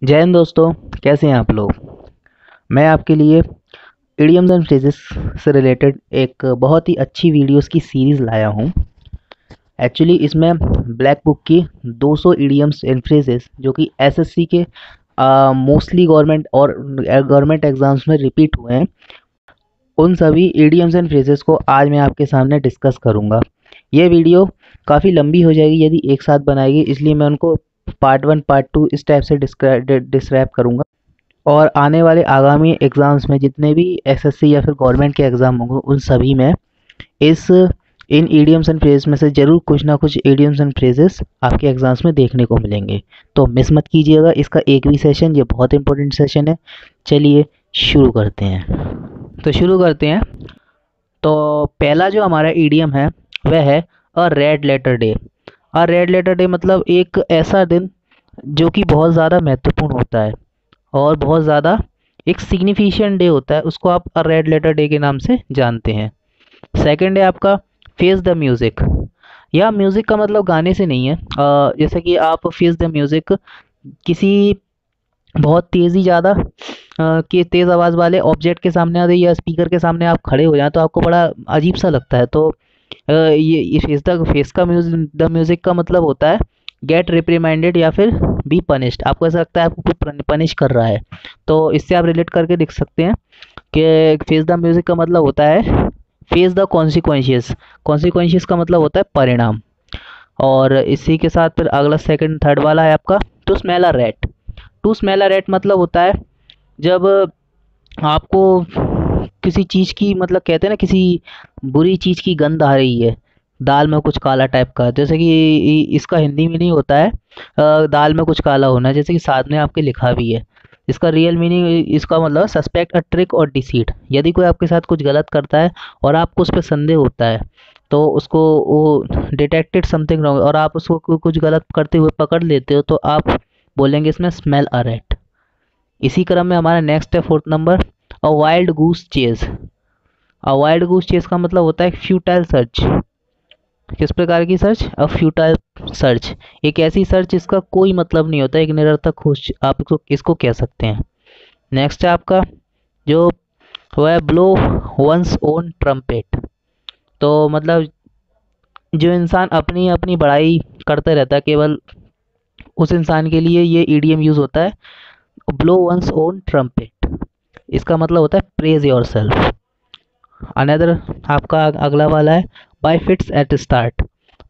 जय हिंद दोस्तों। कैसे हैं आप लोग। मैं आपके लिए इडियम्स एंड फ्रेजेस से रिलेटेड एक बहुत ही अच्छी वीडियोस की सीरीज़ लाया हूं। एक्चुअली इसमें ब्लैक बुक की 200 इडियम्स एंड फ्रेजेस जो कि एसएससी के मोस्टली गवर्नमेंट एग्जाम्स में रिपीट हुए हैं, उन सभी इडियम्स एंड फ्रेजेस को आज मैं आपके सामने डिस्कस करूंगा। ये वीडियो काफ़ी लंबी हो जाएगी यदि एक साथ बनाएगी, इसलिए मैं उनको पार्ट 1 पार्ट 2 इस टाइप से डिस्क्राइब करूंगा। और आने वाले आगामी एग्ज़ाम्स में जितने भी एसएससी या फिर गवर्नमेंट के एग्ज़ाम होंगे उन सभी में इस इन ईडियम्स एंड फ्रेज में से ज़रूर कुछ ना कुछ ईडियम्स एंड फ्रेजेस आपके एग्ज़ाम्स में देखने को मिलेंगे। तो मिस मत कीजिएगा इसका एक भी सेशन, ये बहुत इंपॉर्टेंट सेशन है। चलिए शुरू करते हैं। तो पहला जो हमारा ईडियम है वह है अ रेड लेटर डे। अ रेड लेटर डे मतलब एक ऐसा दिन जो कि बहुत ज़्यादा महत्वपूर्ण होता है और बहुत ज़्यादा एक सिग्निफिकेंट डे होता है, उसको आप अ रेड लेटर डे के नाम से जानते हैं। सेकंड है आपका फेस द म्यूज़िक। यह म्यूज़िक का मतलब गाने से नहीं है। जैसे कि आप फेस द म्यूज़िक किसी बहुत तेज़ी ज़्यादा कि तेज़ आवाज़ वाले ऑब्जेक्ट के सामने आ गई या स्पीकर के सामने आप खड़े हो जाएं तो आपको बड़ा अजीब सा लगता है। तो ये फेस द म्यूज़िक का मतलब होता है गेट रिप्रिमाइंडेड या फिर बी पनिश्ड। आपको ऐसा लगता है आपको कोई पनिश कर रहा है, तो इससे आप रिलेट करके देख सकते हैं कि फेस द म्यूज़िक का मतलब होता है फेस द कॉन्सिक्वेंशियस। कॉन्सिक्वेंशियस का मतलब होता है परिणाम। और इसी के साथ फिर अगला सेकंड थर्ड वाला है आपका to smell a rat. To smell a rat मतलब होता है जब आपको किसी चीज़ की, मतलब कहते हैं ना, किसी बुरी चीज़ की गंध आ रही है, दाल में कुछ काला टाइप का, जैसे कि इसका हिंदी मीनिंग होता है दाल में कुछ काला होना, जैसे कि साथ में आपके लिखा भी है। इसका रियल मीनिंग, इसका मतलब सस्पेक्ट अ ट्रिक और डिसीट। यदि कोई आपके साथ कुछ गलत करता है और आपको उस पर संदेह होता है तो उसको वो डिटेक्टेड समथिंग रॉन्ग और आप उसको कुछ गलत करते हुए पकड़ लेते हो तो आप बोलेंगे इसमें स्मेल अ रैट। इसी क्रम में हमारा नेक्स्ट है फोर्थ नंबर अ वाइल्ड गूस चेज। अ वाइल्ड गूस चेज का मतलब होता है फ्यूटाइल सर्च। किस प्रकार की सर्च? अ फ्यूटाइल सर्च, एक ऐसी सर्च जिसका कोई मतलब नहीं होता, एक निरर्थक खोज आप इसको कह सकते हैं। नेक्स्ट है आपका जो वो है ब्लो वंस ओन ट्रम्पेट। तो मतलब जो इंसान अपनी अपनी बड़ाई करते रहता है, केवल उस इंसान के लिए ये ईडीएम यूज होता है, ब्लो वंस ओन ट्रम्पेट। इसका मतलब होता है प्रेज योर सेल्फ। अनदर आपका अगला वाला है बाय फिट्स एट स्टार्ट।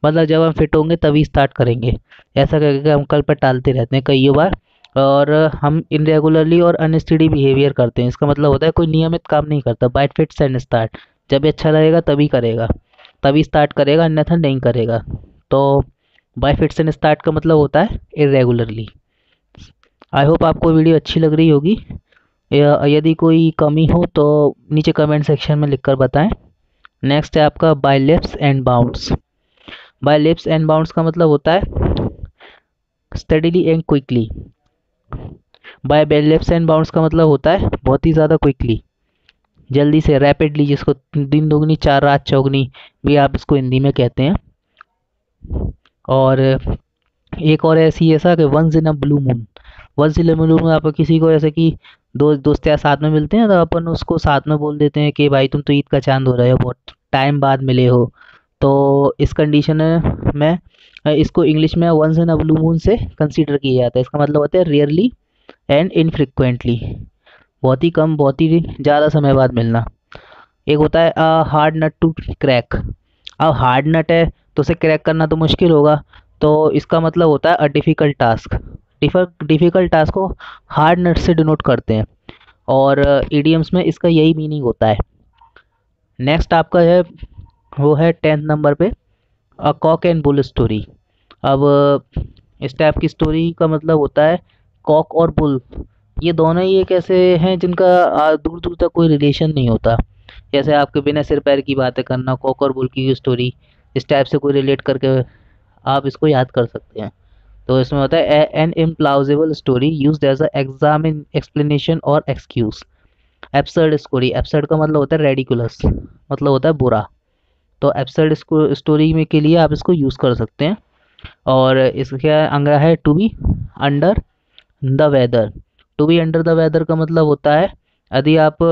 मतलब जब हम फिट होंगे तभी स्टार्ट करेंगे, ऐसा करके हम कल पर टालते रहते हैं कई बार, और हम इनरेगुलरली और अनस्टडी बिहेवियर करते हैं। इसका मतलब होता है कोई नियमित काम नहीं करता। बाय फिट्स एंड स्टार्ट, जब भी अच्छा लगेगा तभी करेगा, तभी स्टार्ट करेगा, अन्यथा नहीं करेगा। तो बाय फिट्स एंड स्टार्ट का मतलब होता है इरेगुलरली। आई होप आपको वीडियो अच्छी लग रही होगी। यदि कोई कमी हो तो नीचे कमेंट सेक्शन में लिखकर बताएं। नेक्स्ट है आपका by leaps and bounds. By leaps and bounds का मतलब होता है steadily and quickly. By leaps and bounds का मतलब होता है बहुत ही ज़्यादा क्विकली, जल्दी से, रैपिडली, जिसको दिन दोगुनी चार रात चौगुनी भी आप इसको हिंदी में कहते हैं। और एक और ऐसी ऐसा कि once in a blue moon. Once in a blue moon, आप किसी को ऐसे कि दो दोस्त यार साथ में मिलते हैं तो अपन उसको साथ में बोल देते हैं कि भाई तुम तो ईद का चांद हो रहे हो, बहुत टाइम बाद मिले हो। तो इस कंडीशन में इसको इंग्लिश में once in a blue moon से कंसीडर किया जाता है। इसका मतलब होता है रेयरली एंड इनफ्रिक्वेंटली, बहुत ही कम, बहुत ही ज़्यादा समय बाद मिलना। एक होता है हार्ड नट टू क्रैक। अब हार्ड नट है तो उसे क्रैक करना तो मुश्किल होगा, तो इसका मतलब होता है a difficult task. Difficult task को हार्ड नट से डिनोट करते हैं और ईडियम्स में इसका यही मीनिंग होता है। नेक्स्ट आपका है वो है 10th नंबर पे a cock and bull story. अब इस टाइप की स्टोरी का मतलब होता है कॉक और बुल, ये दोनों ही एक ऐसे हैं जिनका दूर दूर तक कोई रिलेशन नहीं होता। जैसे आपके बिना सिर पैर की बातें करना, कॉक और बुल की स्टोरी, इस टाइप से कोई रिलेट करके आप इसको याद कर सकते हैं। तो इसमें होता है an implausible story used as a examine explanation और एक्सक्यूज। एब्सर्ड स्टोरी, एब्सर्ड का मतलब होता है रेडिकुलस, मतलब होता है बुरा। तो एब्सर्ड स्टोरी में के लिए आप इसको यूज़ कर सकते हैं। और इसका अगला है to be under the weather. To be under the weather का मतलब होता है यदि आप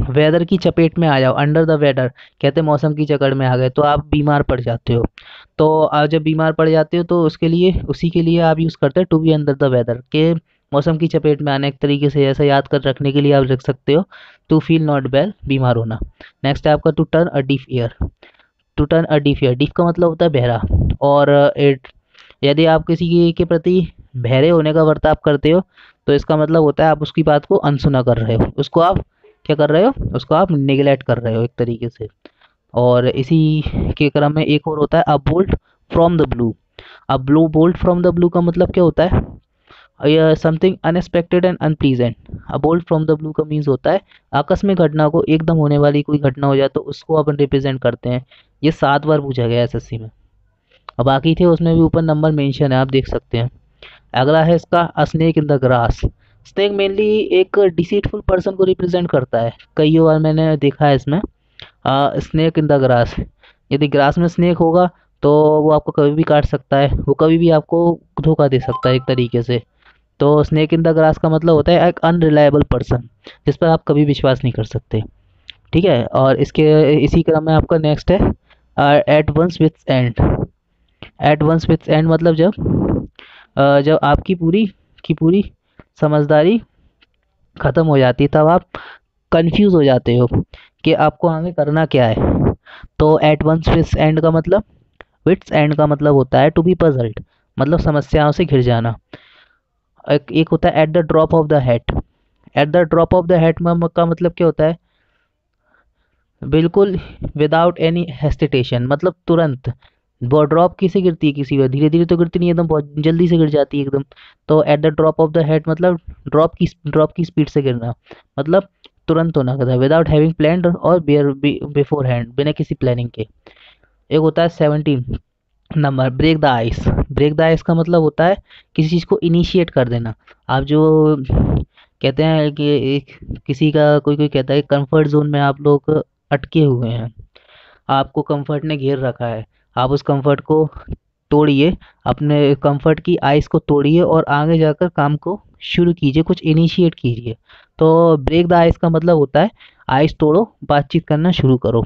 वेदर की चपेट में आ जाओ, अंडर द वेदर कहते हैं मौसम की जकड़ में आ गए तो आप बीमार पड़ जाते हो। तो आप जब बीमार पड़ जाते हो तो उसके लिए उसी के लिए आप यूज़ करते हैं to be under the weather के मौसम की चपेट में आने एक तरीके से ऐसा याद कर रखने के लिए आप रख सकते हो टू फील नॉट वेल, बीमार होना। नेक्स्ट है आपका to turn a deaf ear. To turn a deaf ear, deaf का मतलब होता है बहरा। और इट यदि आप किसी के प्रति बहरे होने का बर्ताव करते हो तो इसका मतलब होता है आप उसकी बात को अनसुना कर रहे हो, उसको आप क्या कर रहे हो, उसको आप निगलेक्ट कर रहे हो एक तरीके से। और इसी के क्रम में एक और होता है a bolt from the blue. अब blue bolt from the blue का मतलब क्या होता है, यह something unexpected and unpleasant. A bolt from the blue का मीन्स होता है आकस्मिक घटना को, एकदम होने वाली कोई घटना हो जाए तो उसको अपन रिप्रेजेंट करते हैं। ये 7 बार पूछा गया है एसएससी में। अब बाकी थे उसमें भी ऊपर नंबर मेंशन है, आप देख सकते हैं। अगला है इसका अ snake in the grass. Snake mainly एक डिसीटफुल पर्सन को रिप्रेजेंट करता है, कई बार मैंने देखा है इसमें। स्नेक इन द ग्रास, यदि ग्रास में स्नेक होगा तो वो आपको कभी भी काट सकता है, वो कभी भी आपको धोखा दे सकता है एक तरीके से। तो स्नेक इन द ग्रास का मतलब होता है एक अनरिलायबल पर्सन जिस पर आप कभी विश्वास नहीं कर सकते। ठीक है, और इसके इसी क्रम में आपका नेक्स्ट है at one's wit's end. At one's wit's end मतलब जब आपकी पूरी की पूरी समझदारी ख़त्म हो जाती है तब आप कंफ्यूज हो जाते हो कि आपको आगे करना क्या है। तो एट वंस विथ एंड का मतलब, विट्स एंड का मतलब होता है टू बी पजल्ड, मतलब समस्याओं से घिर जाना। एक होता है eight the drop of the hat. Eight the drop of the hat का मतलब क्या होता है, बिल्कुल विदाउट एनी हेस्टिटेशन, मतलब तुरंत। वो ड्रॉप किसे गिरती है, किसी पर धीरे धीरे तो गिरती नहीं, एकदम बहुत जल्दी से गिर जाती है एकदम। तो at the drop of the hat मतलब ड्रॉप की स्पीड से गिरना, मतलब तुरंत होना कहता है विदाउट हैविंग प्लान और बिफोर हैंड, बिना किसी प्लानिंग के। एक होता है 17 number break the ice. Break the ice का मतलब होता है किसी चीज़ को इनिशिएट कर देना। आप जो कहते हैं कि एक किसी का कोई कोई कहता है कंफर्ट जोन में आप लोग अटके हुए हैं, आपको कंफर्ट ने घेर रखा है, आप उस कंफर्ट को तोड़िए, अपने कंफर्ट की आइस को तोड़िए और आगे जाकर काम को शुरू कीजिए, कुछ इनिशिएट कीजिए। तो ब्रेक द आइस का मतलब होता है आइस तोड़ो, बातचीत करना शुरू करो,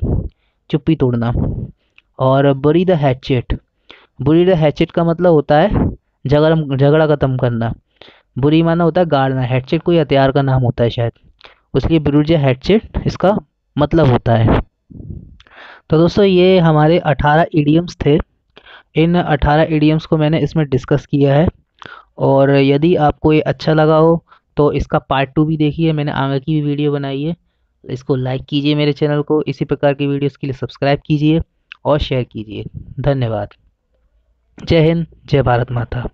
चुप्पी तोड़ना। और बुरी द हैचेट। बुरी द हैचेट का मतलब होता है झगड़ा झगड़ा खत्म करना। बुरी माना होता है गाड़ना, हैचेट कोई हथियार का नाम होता है शायद, उसलिए बुरी द हैचेट इसका मतलब होता है। तो दोस्तों ये हमारे 18 इडियम्स थे। इन 18 इडियम्स को मैंने इसमें डिस्कस किया है। और यदि आपको ये अच्छा लगा हो तो इसका पार्ट 2 भी देखिए, मैंने आगे की भी वीडियो बनाई है। इसको लाइक कीजिए, मेरे चैनल को इसी प्रकार की वीडियोस के लिए सब्सक्राइब कीजिए और शेयर कीजिए। धन्यवाद। जय हिंद, जय भारत माता।